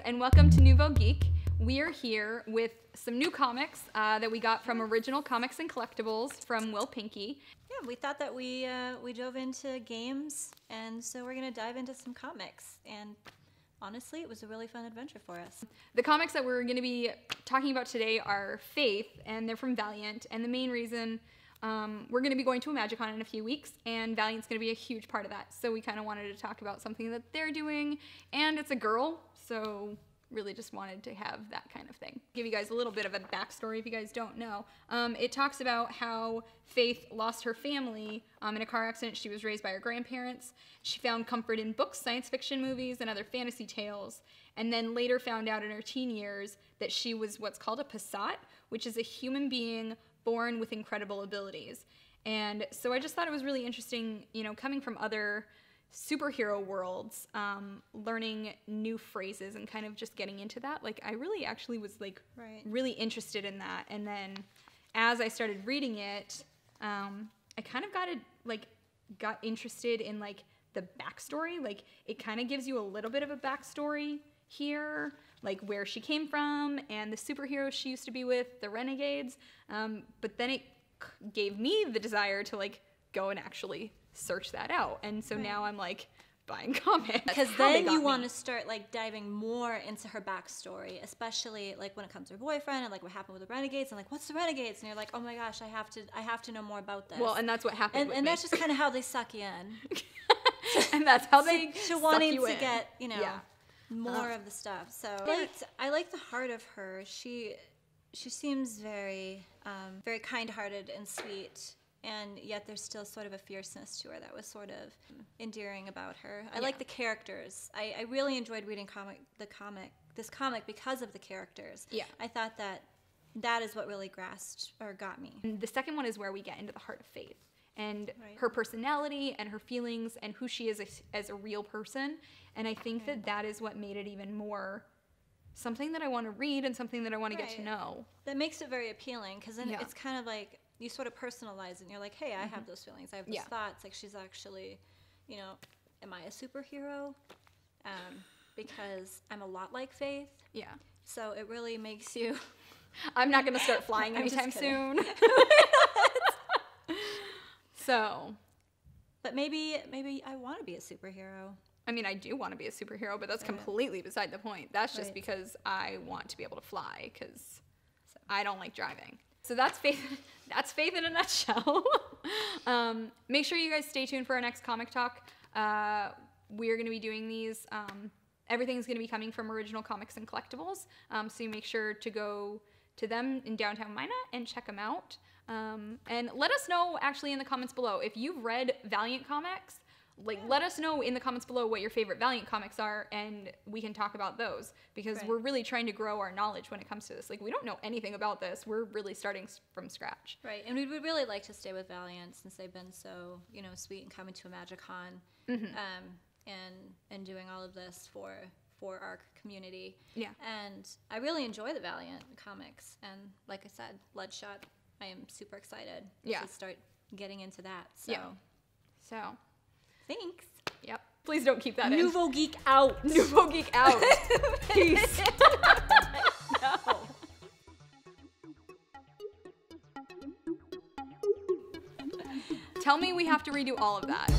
and welcome to Nouveau Geek. We are here with some new comics that we got from Original Comics and Collectibles from Will Pinky. Yeah, we thought that we dove into games, and so we're going to dive into some comics. And honestly, it was a really fun adventure for us. The comics that we're going to be talking about today are Faith, and they're from Valiant. And the main reason we're going to be going to a MagicCon in a few weeks, and Valiant's going to be a huge part of that. So we kind of wanted to talk about something that they're doing, and it's a girl, so really just wanted to have that kind of thing. Give you guys a little bit of a backstory if you guys don't know. It talks about how Faith lost her family in a car accident. She was raised by her grandparents. She found comfort in books, science fiction movies, and other fantasy tales, and then later found out in her teen years that she was what's called a Passat, which is a human being born with incredible abilities. And so I just thought it was really interesting, you know, coming from other superhero worlds, learning new phrases and kind of just getting into that. Like, I really actually was like really interested in that. And then as I started reading it, I kind of got interested in like the backstory. Like, it kind of gives you a little bit of a backstory here, like where she came from and the superheroes she used to be with, the Renegades. But then it gave me the desire to like go and actually search that out. And so now I'm like buying comics. Because then you want to start like diving more into her backstory, especially like when it comes to her boyfriend and like what happened with the Renegades and like what's the Renegades, and you're like, oh my gosh, I have to know more about this. Well, and that's what happened. And that's just kind of how they suck you in. And that's how they to wanting to get, you know, more of the stuff. So I like the heart of her. She seems very very kind-hearted and sweet, and yet there's still sort of a fierceness to her that was sort of endearing about her. I like the characters. I really enjoyed reading this comic because of the characters. Yeah. I thought that is what really grasped or got me. And the second one is where we get into the heart of Faith and her personality and her feelings and who she is as a real person. And I think that is what made it even more something that I want to read and something that I want to get to know. That makes it very appealing, because then it's kind of like you sort of personalize it, and you're like, hey, I have those feelings. I have those thoughts. Like, she's actually, you know, am I a superhero? Because I'm a lot like Faith. Yeah. So it really makes you... I'm not going to start flying anytime soon. So... But maybe I want to be a superhero. I mean, I do want to be a superhero, but that's completely beside the point. That's just because I want to be able to fly, because I don't like driving. So that's Faith. That's Faith in a nutshell. Make sure you guys stay tuned for our next comic talk. We're going to be doing these. Everything's going to be coming from Original Comics and Collectibles. So you make sure to go to them in downtown Minot and check them out. And let us know actually in the comments below if you've read Valiant comics. Like, let us know in the comments below what your favorite Valiant comics are, and we can talk about those, because we're really trying to grow our knowledge when it comes to this. Like, we don't know anything about this. We're really starting from scratch. And we would really like to stay with Valiant, since they've been so, you know, sweet and coming to a MagicCon, and doing all of this for our community. Yeah. And I really enjoy the Valiant comics, and like I said, Bloodshot, I am super excited to start getting into that. So. Thanks. Yep. Please don't keep that in. Nouveau Geek out. Nouveau Geek out. Peace. No. Tell me we have to redo all of that.